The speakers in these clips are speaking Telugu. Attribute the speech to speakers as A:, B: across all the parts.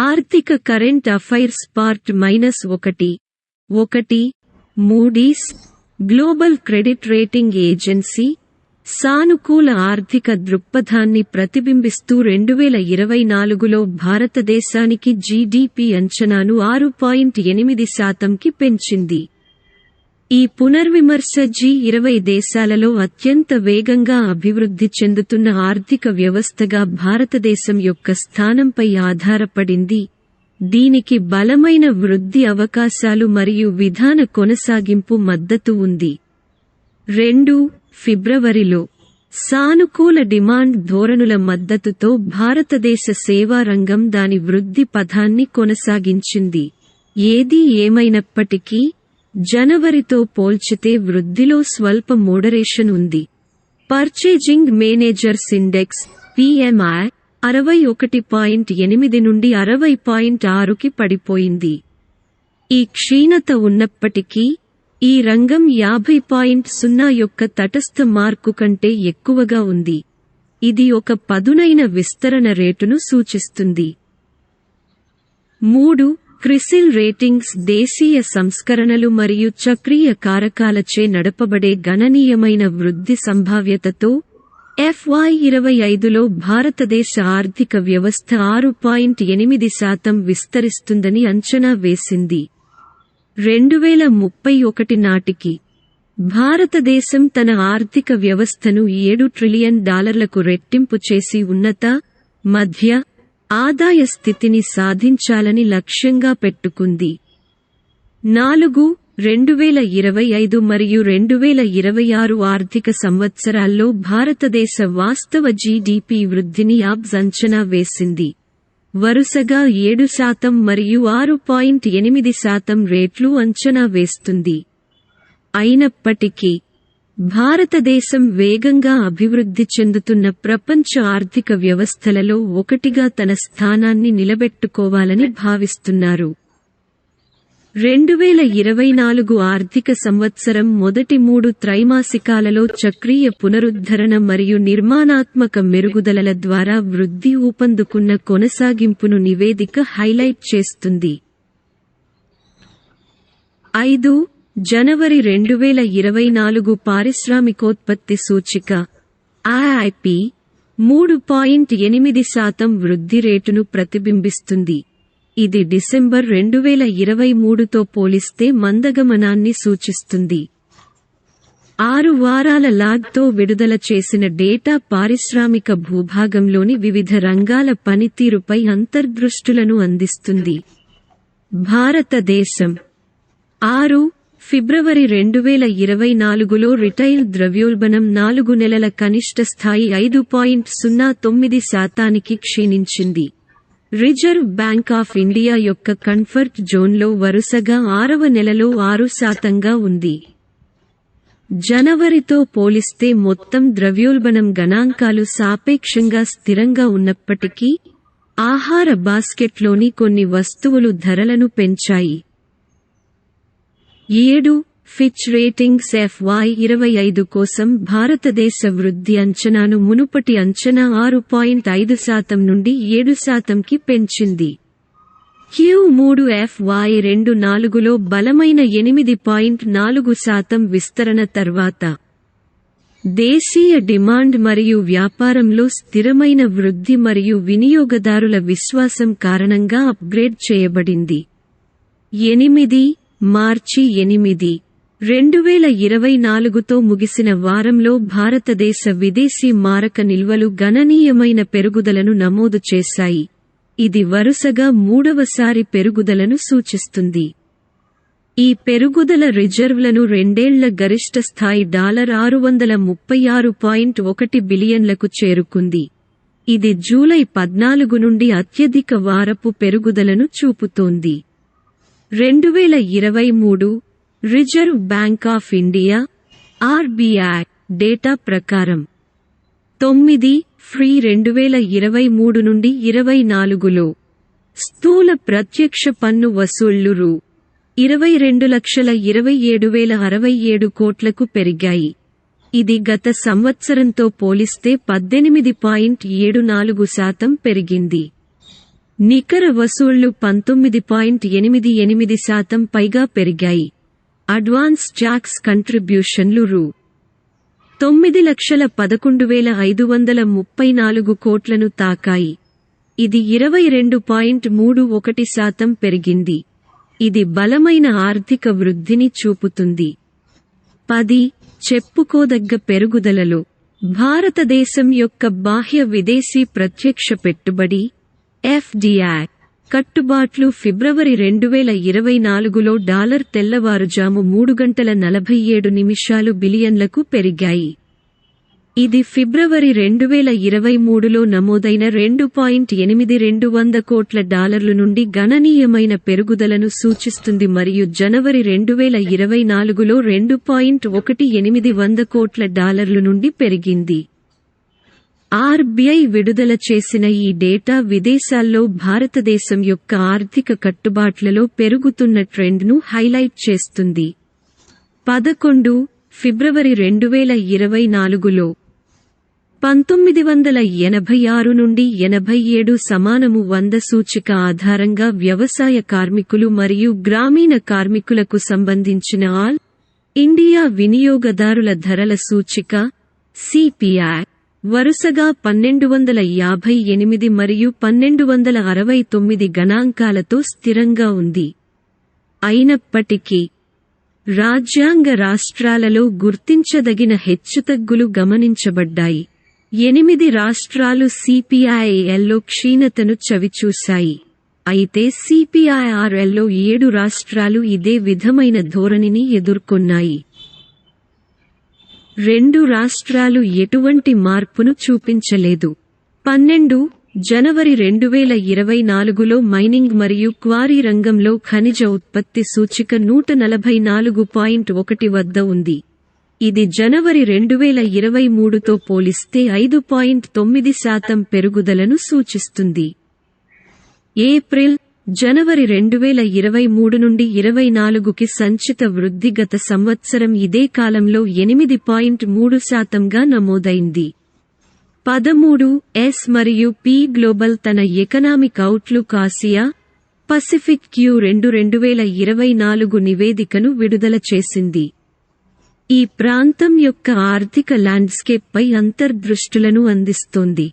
A: ఆర్థిక current affairs part -1 Moody's global credit rating agency సానుకూల ఆర్థిక దృక్పథాన్ని ప్రతిబింబిస్తూ 2024లో భారతదేశానికి జీడీపీ అంచనాను 6.8%కి పెంచింది. ఈ పునర్విమర్శ G20 దేశాలలో అత్యంత వేగంగా అభివృద్ధి చెందుతున్న ఆర్థిక వ్యవస్థగా భారతదేశం యొక్క స్థానంపై ఆధారపడింది. దీనికి బలమైన వృద్ధి అవకాశాలు మరియు విధాన కొనసాగింపు మద్దతు ఉంది. 2 ఫిబ్రవరిలో సానుకూల డిమాండ్ ధోరణుల మద్దతుతో భారతదేశ సేవా రంగం దాని వృద్ధి పథాన్ని కొనసాగించింది. ఏది ఏమైనప్పటికీ జనవరితో పోల్చితే వృద్ధిలో స్వల్ప మోడరేషన్ ఉంది. పర్చేజింగ్ మేనేజర్స్ ఇండెక్స్ PMI 61.8 నుండి 60.6కి పడిపోయింది. ఈ క్షీణత ఉన్నప్పటికీ ఈ రంగం 50.0 యొక్క తటస్థ మార్కు కంటే ఎక్కువగా ఉంది. ఇది ఒక పదునైన విస్తరణ రేటును సూచిస్తుంది. 3 క్రిసిల్ రేటింగ్స్ దేశీయ సంస్కరణలు మరియు చక్రీయ కారకాలచే నడపబడే గణనీయమైన వృద్ధి సంభావ్యతతో FY25లో భారతదేశ ఆర్థిక వ్యవస్థ 6.8% విస్తరిస్తుందని అంచనా వేసింది. 2031 నాటికి భారతదేశం తన ఆర్థిక వ్యవస్థను $7 ట్రిలియన్ రెట్టింపు చేసి ఉన్నత, మధ్య ఆదాయ స్థితిని సాధించాలని లక్ష్యంగా పెట్టుకుంది. 4 2025 మరియు 2026 ఆర్థిక సంవత్సరాల్లో భారతదేశ వాస్తవ జీడీపీ వృద్ధిని అంచనా వేసింది. వరుసగా 7% మరియు 6.8% రేట్లు అంచనా వేస్తుంది. అయినప్పటికీ భారతదేశం వేగంగా అభివృద్ధి చెందుతున్న ప్రపంచ ఆర్థిక వ్యవస్థలలో ఒకటిగా తన స్థానాన్ని నిలబెట్టుకోవాలని భావిస్తున్నారు. 2024 ఆర్థిక సంవత్సరం మొదటి 3 త్రైమాసికాలలో చక్రీయ పునరుద్ధరణ మరియు నిర్మాణాత్మక మెరుగుదలల ద్వారా వృద్ధి ఊపందుకున్న కొనసాగింపును నివేదిక హైలైట్ చేస్తుంది. 5 జనవరి 2024 పారిశ్రామికోత్పత్తి సూచిక IIP 3.8% వృద్ధి రేటును ప్రతిబింబిస్తుంది. ఇది డిసెంబర్ 2023తో పోలిస్తే మందగమనాన్ని సూచిస్తుంది. 6 వారాల లాగ్తో విడుదల చేసిన డేటా పారిశ్రామిక భూభాగంలోని వివిధ రంగాల పనితీరుపై అంతర్దృష్టులను అందిస్తుంది. భారతదేశం 6 ఫిబ్రవరి 2024లో రిటైల్ ద్రవ్యోల్బణం 4 నెలల కనిష్ట స్థాయి 5.09%కి క్షీణించింది. రిజర్వ్ బ్యాంక్ ఆఫ్ ఇండియా యొక్క కంఫర్ట్ జోన్లో వరుసగా 6వ నెలలో 6%గా ఉంది. జనవరితో పోలిస్తే మొత్తం ద్రవ్యోల్బణం గణాంకాలు సాపేక్షంగా స్థిరంగా ఉన్నప్పటికీ ఆహార బాస్కెట్లోని కొన్ని వస్తువులు ధరలను పెంచాయి. 7 ఫిచ్ రేటింగ్స్ FY25 కోసం భారతదేశ వృద్ధి అంచనాను మునుపటి అంచనా 6.5% నుండి 7%కి పెంచింది. Q3 FY24లో బలమైన 8.4% విస్తరణ తర్వాత దేశీయ డిమాండ్ మరియు వ్యాపారంలో స్థిరమైన వృద్ధి మరియు వినియోగదారుల విశ్వాసం కారణంగా అప్గ్రేడ్ చేయబడింది. 8 మార్చి 8, 2024తో ముగిసిన వారంలో భారతదేశ విదేశీ మారక నిల్వలు గణనీయమైన పెరుగుదలను నమోదు చేశాయి. ఇది వరుసగా 3వసారి పెరుగుదలను సూచిస్తుంది. ఈ పెరుగుదల రిజర్వ్లను 2 ఏళ్ల గరిష్ట స్థాయి $636.1 బిలియన్లకు చేరుకుంది. ఇది జూలై 14 నుండి అత్యధిక వారపు పెరుగుదలను చూపుతోంది. 2023 reserve bank of India RBI data ప్రకారం 9 ఫ్రీ 2023 నుండి 24లో స్థూల ప్రత్యక్ష పన్ను వసూళ్లు రూ. 22,27,067 కోట్లకు పెరిగాయి. ఇది గత సంవత్సరంతో పోలిస్తే 18.74% పెరిగింది. నికర వసూళ్లు 19.88% పైగా పెరిగాయి. అడ్వాన్స్ ట్యాక్స్ కంట్రిబ్యూషన్లు రూ. 9,11,534 కోట్లను తాకాయి. ఇది 22.31% పెరిగింది. ఇది బలమైన ఆర్థిక వృద్ధిని చూపుతుంది. 10. చెప్పుకోదగ్గ పెరుగుదలలో భారతదేశం యొక్క బాహ్య విదేశీ ప్రత్యక్ష పెట్టుబడి FDI కట్టుబాట్లు ఫిబ్రవరి 2024లో డాలర్ తెల్లవారుజాము 3:47 బిలియన్లకు పెరిగాయి. ఇది ఫిబ్రవరి 2023లో నమోదైన $2.82 కోట్ల నుండి గణనీయమైన పెరుగుదలను సూచిస్తుంది మరియు జనవరి 2024లో $2.18 కోట్ల నుండి పెరిగింది. RBI విడుదల చేసిన ఈ డేటా విదేశాల్లో భారతదేశం యొక్క ఆర్థిక కట్టుబాట్లలో పెరుగుతున్న ట్రెండ్ను హైలైట్ చేస్తుంది. 11 ఫిబ్రవరి 2024లో 1986 నుండి 87 సమానము 100 సూచిక ఆధారంగా వ్యవసాయ కార్మికులు మరియు గ్రామీణ కార్మికులకు సంబంధించిన ఆల్ ఇండియా వినియోగదారుల ధరల సూచిక CPI వరుసగా 1258 మరియు 1269 గణాంకాలతో స్థిరంగా ఉంది. అయినప్పటికీ రాజ్యాంగ రాష్ట్రాలలో గుర్తించదగిన హెచ్చుతగ్గులు గమనించబడ్డాయి. 8 రాష్ట్రాలు CPI-Lలో క్షీణతను చవిచూశాయి. అయితే CPI-RLలో 7 రాష్ట్రాలు ఇదే విధమైన ధోరణిని ఎదుర్కొన్నాయి. 2 రాష్ట్రాలు ఎటువంటి మార్పును చూపించలేదు. 12 జనవరి 2024లో మైనింగ్ మరియు క్వారీ రంగంలో ఖనిజ ఉత్పత్తి సూచిక 144.1 వద్ద ఉంది. ఇది జనవరి 2023తో పోలిస్తే 5.9% పెరుగుదలను సూచిస్తుంది. ఏప్రిల్ జనవరి 2023 నుండి 24కి సంచిత వృద్ధి గత సంవత్సరం ఇదే కాలంలో 8.3%గా నమోదైంది. 13 S&P గ్లోబల్ తన economic outlook Asia Pacific Q2 2024 నివేదికను విడుదల చేసింది. ఈ ప్రాంతం యొక్క ఆర్థిక ల్యాండ్స్కేప్పై అంతర్దృష్టులను అందిస్తోంది.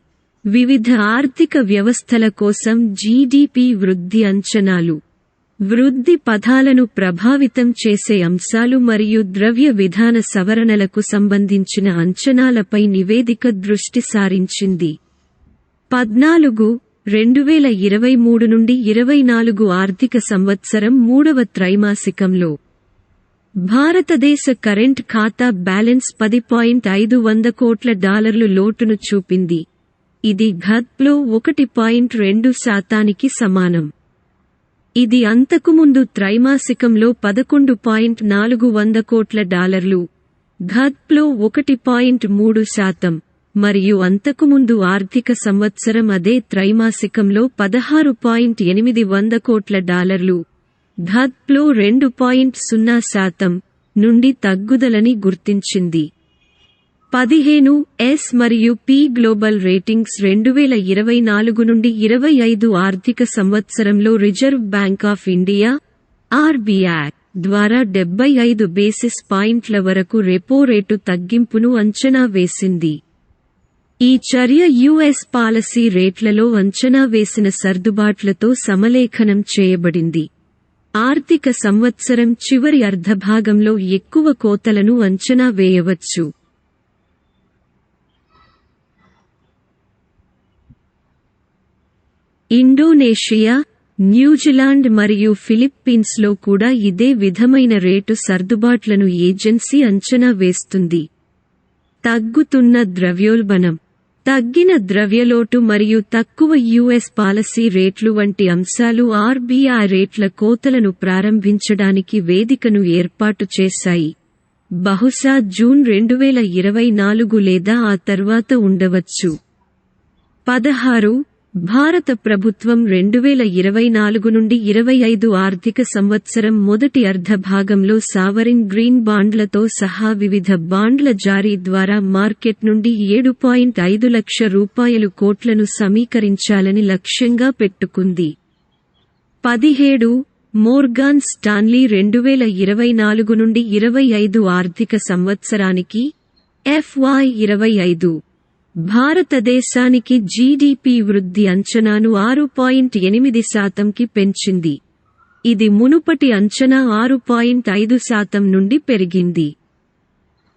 A: వివిధ ఆర్థిక వ్యవస్థల కోసం GDP వృద్ధి అంచనాలు, వృద్ధి పథాలను ప్రభావితం చేసే అంశాలు మరియు ద్రవ్య విధాన సవరణలకు సంబంధించిన అంచనాలపై నివేదిక దృష్టి సారించింది. 14 2023 నుండి 24 ఆర్థిక సంవత్సరం 3వ త్రైమాసికంలో భారతదేశ కరెంట్ ఖాతా బ్యాలెన్స్ $10.5 కోట్ల లోటును చూపింది. ఇది గత్లో 1.2% సమానం. ఇది అంతకుముందు త్రైమాసికంలో $11.4 కోట్ల, గత్లో 1.3%, మరియు అంతకుముందు ఆర్థిక సంవత్సరం అదే త్రైమాసికంలో $16.8 కోట్ల, గత్లో 2.0% నుండి తగ్గుదలని గుర్తించింది. 15 S&P గ్లోబల్ రేటింగ్స్ 2024 నుండి 25 ఆర్థిక సంవత్సరంలో reserve bank of India RBI ద్వారా 75 బేసిస్ పాయింట్ల వరకు రెపో రేటు తగ్గింపును అంచనా వేసింది. ఈ చర్య US పాలసీ రేట్లలో అంచనా వేసిన సర్దుబాట్లతో సమలేఖనం చేయబడింది. ఆర్థిక సంవత్సరం చివరి అర్ధభాగంలో ఎక్కువ కోతలను అంచనా వేయవచ్చు. ఇండోనేషియా, న్యూజిలాండ్ మరియు ఫిలిప్పీన్స్లో కూడా ఇదే విధమైన రేటు సర్దుబాట్లను ఏజెన్సీ అంచనా వేస్తుంది. తగ్గుతున్న ద్రవ్యోల్బణం, తగ్గిన ద్రవ్యలోటు మరియు తక్కువ US పాలసీ రేట్లు వంటి అంశాలు RBI రేట్ల కోతలను ప్రారంభించడానికి వేదికను ఏర్పాటు చేశాయి. బహుశా జూన్ 2024 లేదా ఆ తర్వాత ఉండవచ్చు. 16 భారత ప్రభుత్వం 2024 నుండి 25 ఆర్థిక సంవత్సరం మొదటి అర్ధభాగంలో సావరిన్ గ్రీన్ బాండ్లతో సహా వివిధ బాండ్ల జారీ ద్వారా మార్కెట్ నుండి 7.5 లక్ష రూపాయలు కోట్లను సమీకరించాలని లక్ష్యంగా పెట్టుకుంది. 17 మోర్గాన్ స్టాన్లీ 2024 నుండి 25 ఆర్థిక సంవత్సరానికి FY25 భారతదేశానికి జీడీపీ వృద్ధి అంచనాను 6.8%కి పెంచింది. ఇది మునుపటి అంచనా 6.5% నుండి పెరిగింది.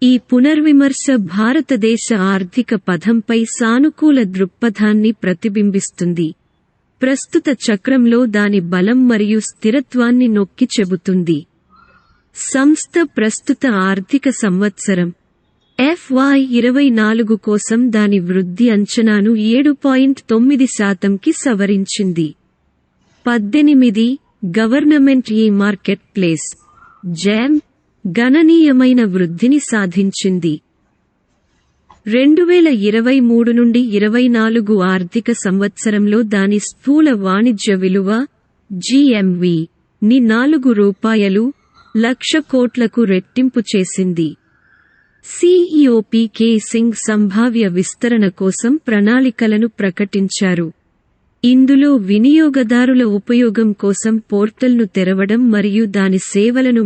A: ఈ పునర్విమర్శ భారతదేశ ఆర్థిక పథంపై సానుకూల దృక్పథాన్ని ప్రతిబింబిస్తుంది. ప్రస్తుత చక్రంలో దాని బలం మరియు స్థిరత్వాన్ని నొక్కి చెబుతుంది. సంస్థ ప్రస్తుత ఆర్థిక సంవత్సరం FY24 కోసం దాని వృద్ధి అంచనాను 7.9%కి సవరించింది. 18 గవర్నమెంట్ మార్కెట్ ప్లేస్ (GeM) గణనీయమైన వృద్ధిని సాధించింది. 2023 నుండి 24 ఆర్థిక సంవత్సరంలో దాని స్థూల వాణిజ్య విలువ (GMV) ని ₹4 లక్ష కోట్లకు రెట్టింపు చేసింది. CEO P.K. సింగ్ సంభావ్య విస్తరణ కోసం ప్రణాళికలను ప్రకటించారు. ఇందులో వినియోగదారుల ఉపయోగం కోసం పోర్టల్ను తెరవడం మరియు దాని సేవలను